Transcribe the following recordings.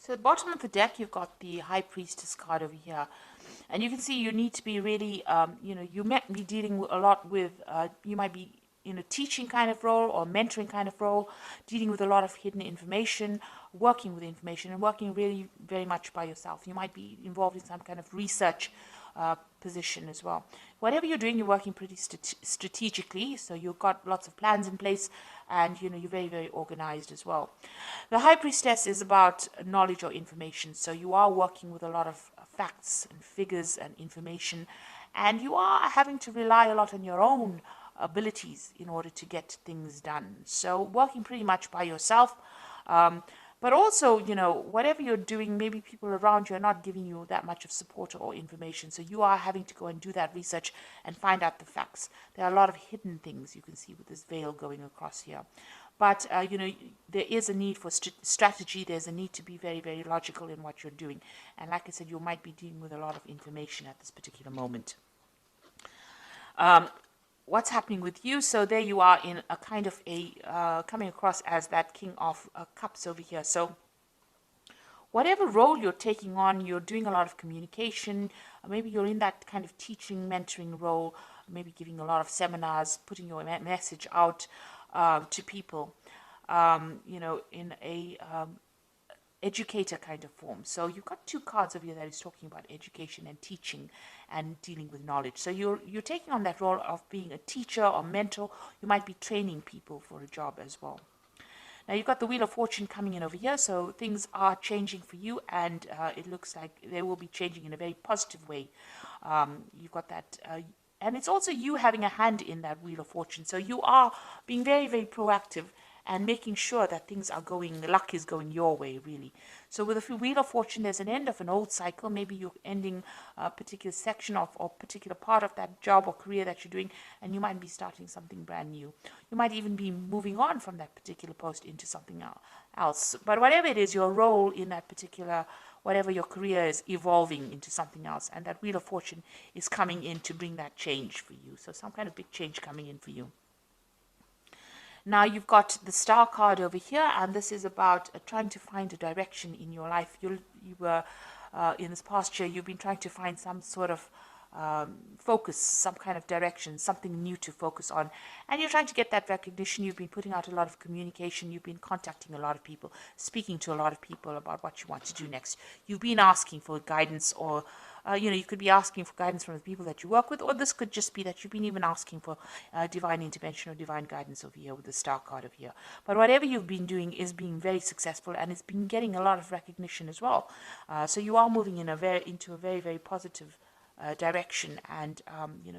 So at the bottom of the deck, you've got the High Priestess card over here. And you can see you need to be really, you might be dealing a lot with, you might be in a teaching kind of role or mentoring kind of role, dealing with a lot of hidden information, working with information, and working really very much by yourself. You might be involved in some kind of research position as well. Whatever you're doing, you're working pretty strategically, so you've got lots of plans in place, and you're very, very organized as well. The High Priestess is about knowledge or information, so you are working with a lot of facts and figures and information, and you are having to rely a lot on your own abilities in order to get things done. So working pretty much by yourself. But also, whatever you're doing, maybe people around you are not giving you that much of support or information. So you are having to go and do that research and find out the facts. There are a lot of hidden things you can see with this veil going across here. But, there is a need for strategy. There's a need to be very, very logical in what you're doing. And like I said, you might be dealing with a lot of information at this particular moment. What's happening with you? So there you are in a kind of coming across as that King of Cups over here. So whatever role you're taking on, you're doing a lot of communication. Maybe you're in that kind of teaching, mentoring role, maybe giving a lot of seminars, putting your message out to people, in a educator kind of form. So you've got two cards over here that is talking about education and teaching and dealing with knowledge. So you're taking on that role of being a teacher or mentor. You might be training people for a job as well. Now you've got the Wheel of Fortune coming in over here, so things are changing for you, and it looks like they will be changing in a very positive way. You've got that, and it's also you having a hand in that Wheel of Fortune. So you are being very, very proactive and making sure that things are going, luck is going your way, really. So with the Wheel of Fortune, there's an end of an old cycle. Maybe you're ending a particular section of or particular part of that job or career that you're doing, and you might be starting something brand new. You might even be moving on from that particular post into something else. But whatever it is, your role in that particular, whatever your career is, evolving into something else, and that Wheel of Fortune is coming in to bring that change for you. So some kind of big change coming in for you. Now you've got the Star card over here, and this is about trying to find a direction in your life. You were in this past year, you've been trying to find some sort of focus, some kind of direction, something new to focus on, and you're trying to get that recognition. You've been putting out a lot of communication. You've been contacting a lot of people, speaking to a lot of people about what you want to do next. You've been asking for guidance, or you could be asking for guidance from the people that you work with, or this could just be that you've been even asking for divine intervention or divine guidance over here with the Star card over here. But whatever you've been doing is being very successful, and it's been getting a lot of recognition as well. So you are moving in into a very, very positive direction, and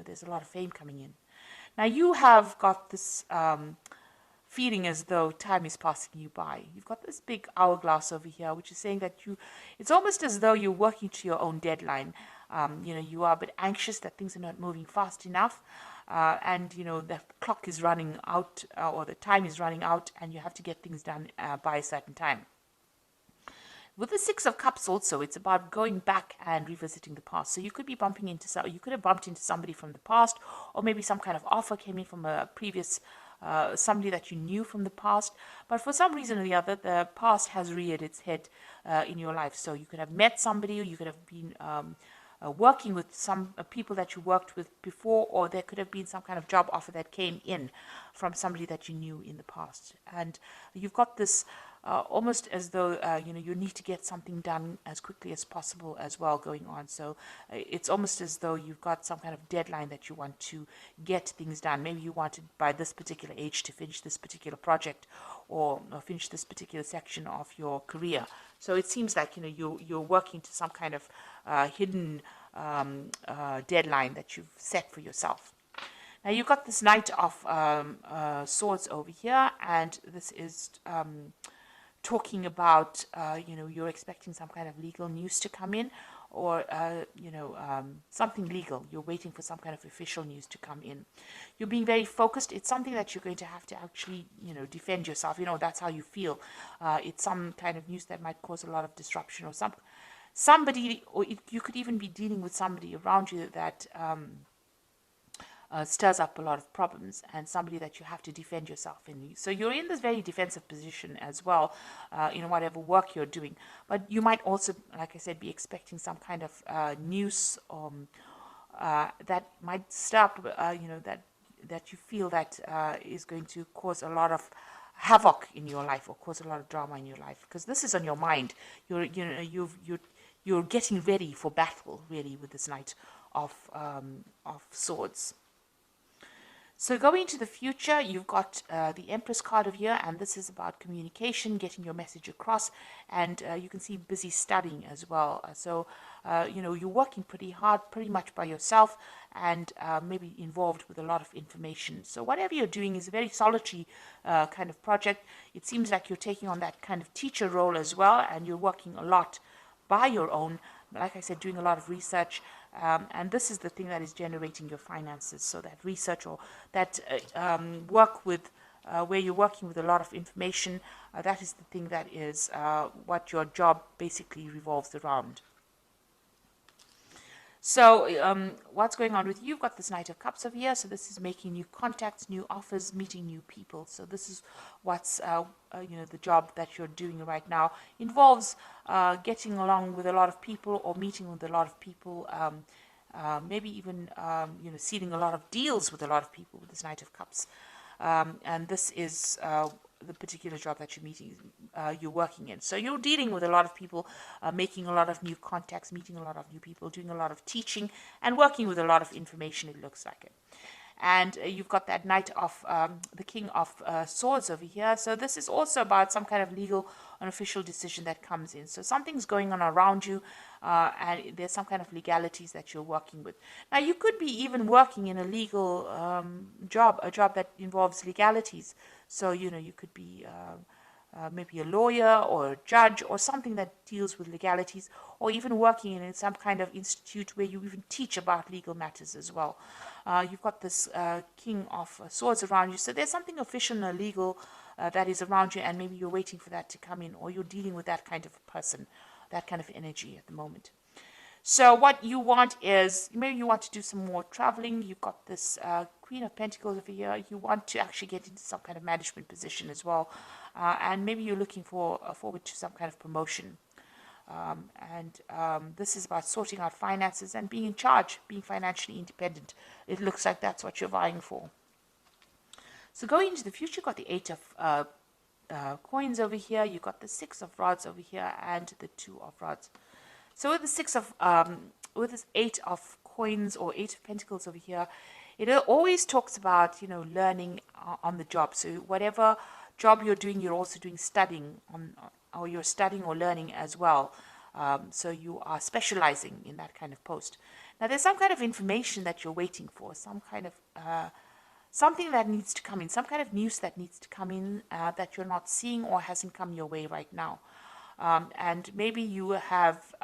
there's a lot of fame coming in. Now you have got this feeling as though time is passing you by. You've got this big hourglass over here, which is saying that it's almost as though you're working to your own deadline. You are a bit anxious that things are not moving fast enough, and the clock is running out, or the time is running out, and you have to get things done by a certain time. With the Six of Cups also, it's about going back and revisiting the past. So you could be you could have bumped into somebody from the past, or maybe some kind of offer came in from a previous somebody that you knew from the past, but for some reason or the other, the past has reared its head in your life. So you could have met somebody, or you could have been working with some people that you worked with before, or there could have been some kind of job offer that came in from somebody that you knew in the past. And you've got this almost as though you need to get something done as quickly as possible as well going on. So it's almost as though you've got some kind of deadline that you want to get things done. Maybe you wanted by this particular age to finish this particular project, or finish this particular section of your career. So it seems like you're working to some kind of hidden deadline that you've set for yourself. Now you've got this Knight of Swords over here, and this is talking about you're expecting some kind of legal news to come in, or something legal. You're waiting for some kind of official news to come in. You're being very focused. It's something that you're going to have to actually defend yourself. That's how you feel. It's some kind of news that might cause a lot of disruption, or somebody, or you could even be dealing with somebody around you that stirs up a lot of problems, and somebody that you have to defend yourself in. So you're in this very defensive position as well, in whatever work you're doing. But you might also, like I said, be expecting some kind of news that might stir up, that you feel that is going to cause a lot of havoc in your life or cause a lot of drama in your life, because this is on your mind. You're getting ready for battle, really, with this Knight of Swords. So going into the future, you've got the Empress card of here, and this is about communication, getting your message across, and you can see busy studying as well. So, you're working pretty hard, pretty much by yourself, and maybe involved with a lot of information. So whatever you're doing is a very solitary kind of project. It seems like you're taking on that kind of teacher role as well, and you're working a lot by your own, like I said, doing a lot of research, and this is the thing that is generating your finances. So that research or that work with where you're working with a lot of information, that is the thing that is what your job basically revolves around. So what's going on with you? You've got this Knight of Cups over here. So this is making new contacts, new offers, meeting new people. So this is what's, the job that you're doing right now. Involves getting along with a lot of people or meeting with a lot of people. Maybe even, sealing a lot of deals with a lot of people with this Knight of Cups. And this is the particular job that you're working in. So you're dealing with a lot of people, making a lot of new contacts, meeting a lot of new people, doing a lot of teaching, and working with a lot of information, it looks like it. And you've got that Knight of the King of Swords over here. So this is also about some kind of legal and official decision that comes in. So something's going on around you, and there's some kind of legalities that you're working with. Now, you could be even working in a legal job, a job that involves legalities. So, you could be maybe a lawyer or a judge or something that deals with legalities, or even working in some kind of institute where you even teach about legal matters as well. You've got this King of Swords around you. So there's something official and legal that is around you, and maybe you're waiting for that to come in, or you're dealing with that kind of person, that kind of energy at the moment. So what you want is, maybe you want to do some more traveling. You've got this Queen of Pentacles over here. You want to actually get into some kind of management position as well. And maybe you're looking forward to some kind of promotion. This is about sorting out finances and being in charge, being financially independent. It looks like that's what you're vying for. So going into the future, you've got the 8 of coins over here. You've got the 6 of rods over here and the 2 of rods. So with the 6 of, with this 8 of coins or 8 of pentacles over here, it always talks about, learning on the job. So whatever job you're doing, you're also doing studying on, or you're studying or learning as well. So you are specializing in that kind of post. Now there's some kind of information that you're waiting for, some kind of, something that needs to come in, some kind of news that needs to come in that you're not seeing or hasn't come your way right now. And maybe you have,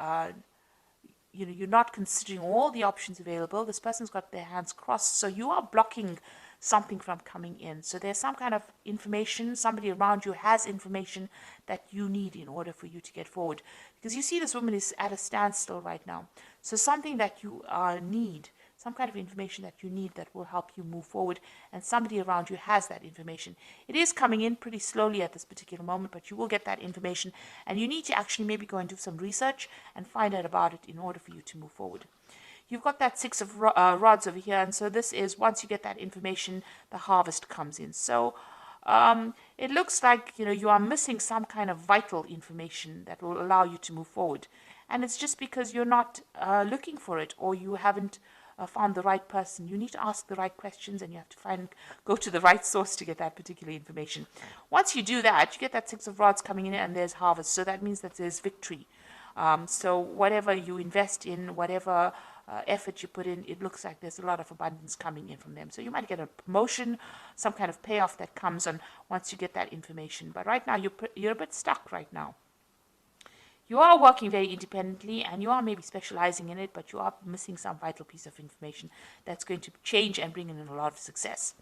you're not considering all the options available. This person's got their hands crossed, so you are blocking something from coming in. So there's some kind of information, somebody around you has information that you need in order for you to get forward. Because you see this woman is at a standstill right now. So something that you need, some kind of information that you need that will help you move forward, and somebody around you has that information. It is coming in pretty slowly at this particular moment, but you will get that information, and you need to actually maybe go and do some research and find out about it in order for you to move forward. You've got that 6 of rods over here, and so this is, once you get that information, the harvest comes in. So it looks like, you are missing some kind of vital information that will allow you to move forward. And it's just because you're not looking for it, or you haven't found the right person. You need to ask the right questions, and you have to go to the right source to get that particular information. Once you do that, you get that 6 of rods coming in, and there's harvest. So that means that there's victory. So whatever you invest in, whatever effort you put in, it looks like there's a lot of abundance coming in from them. So you might get a promotion, some kind of payoff that comes on once you get that information. But right now, you're a bit stuck right now. You are working very independently, and you are maybe specializing in it, but you are missing some vital piece of information that's going to change and bring in a lot of success.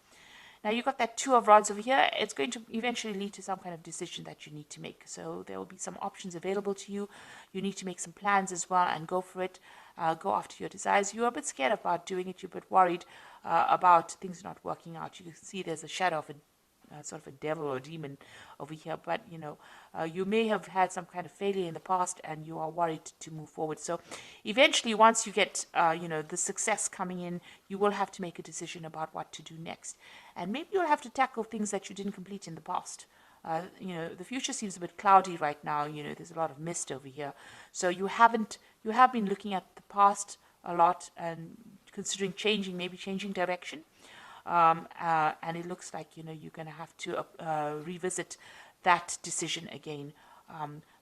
Now you've got that 2 of rods over here. It's going to eventually lead to some kind of decision that you need to make. So there will be some options available to you. You need to make some plans as well and go for it. go after your desires. You're a bit scared about doing it. You're a bit worried about things not working out. You can see there's a shadow of a sort of a devil or a demon over here, but you may have had some kind of failure in the past and you are worried to move forward. So eventually, once you get the success coming in, you will have to make a decision about what to do next, and maybe you'll have to tackle things that you didn't complete in the past. The future seems a bit cloudy right now. There's a lot of mist over here, so you have been looking at the past a lot and considering maybe changing direction. And it looks like you're going to have to revisit that decision again.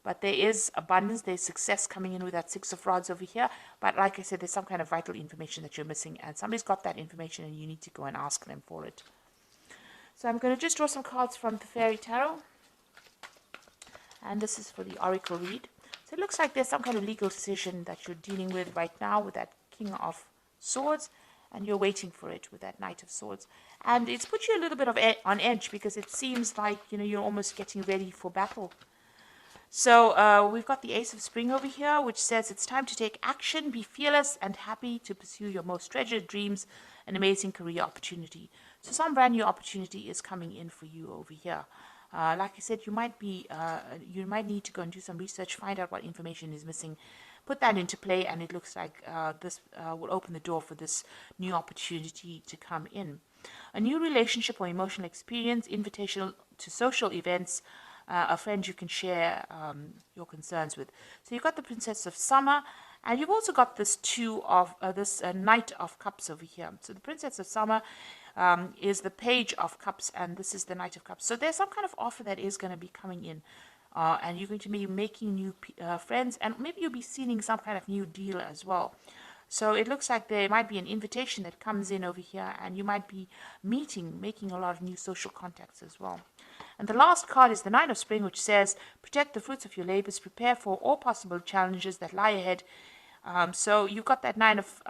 But there is abundance, there's success coming in with that Six of Rods over here. But like I said, there's some kind of vital information that you're missing, and somebody's got that information, and you need to go and ask them for it. So I'm going to just draw some cards from the Fairy Tarot, and this is for the Oracle read. So it looks like there's some kind of legal decision that you're dealing with right now with that King of Swords, and you're waiting for it with that Knight of Swords. And it's put you a little bit on edge, because it seems like you're almost getting ready for battle. So we've got the Ace of Spring over here, which says it's time to take action, be fearless and happy to pursue your most treasured dreams, an amazing career opportunity. So some brand new opportunity is coming in for you over here. Like I said, you might need to go and do some research, find out what information is missing, put that into play, and it looks like this will open the door for this new opportunity to come in. A new relationship or emotional experience, invitation to social events, a friend you can share your concerns with. So you've got the Princess of Summer, and you've also got this Knight of Cups over here. So the Princess of Summer is the Page of Cups, and this is the Knight of Cups. So there's some kind of offer that is going to be coming in. And you're going to be making new friends, and maybe you'll be sealing some kind of new deal as well. So it looks like there might be an invitation that comes in over here, and you might be making a lot of new social contacts as well. And the last card is the Nine of Spring, which says, protect the fruits of your labors, prepare for all possible challenges that lie ahead. So you've got that Nine of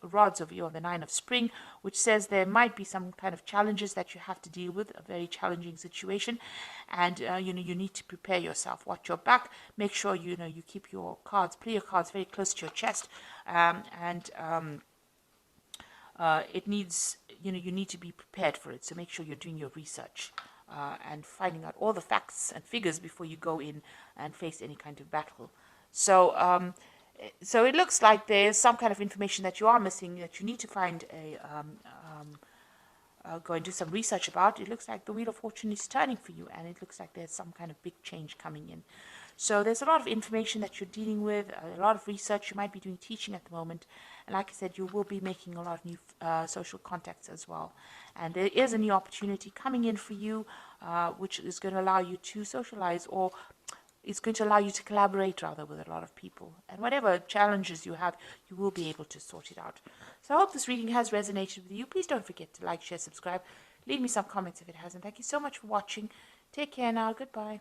Rods over here, or the Nine of Spring, which says there might be some kind of challenges that you have to deal with, a very challenging situation, and you need to prepare yourself. Watch your back. Make sure you keep your cards, play your cards very close to your chest, it needs you need to be prepared for it. So make sure you're doing your research and finding out all the facts and figures before you go in and face any kind of battle. So so it looks like there's some kind of information that you are missing, that you need to find go and do some research about. It looks like the Wheel of Fortune is turning for you, and it looks like there's some kind of big change coming in. So there's a lot of information that you're dealing with, a lot of research. You might be doing teaching at the moment, and like I said, you will be making a lot of new social contacts as well. And there is a new opportunity coming in for you, which is going to allow you to socialize, or it's going to allow you to collaborate rather with a lot of people. And whatever challenges you have, you will be able to sort it out. So I hope this reading has resonated with you. Please don't forget to like, share, subscribe. Leave me some comments if it hasn't. Thank you so much for watching. Take care now. Goodbye.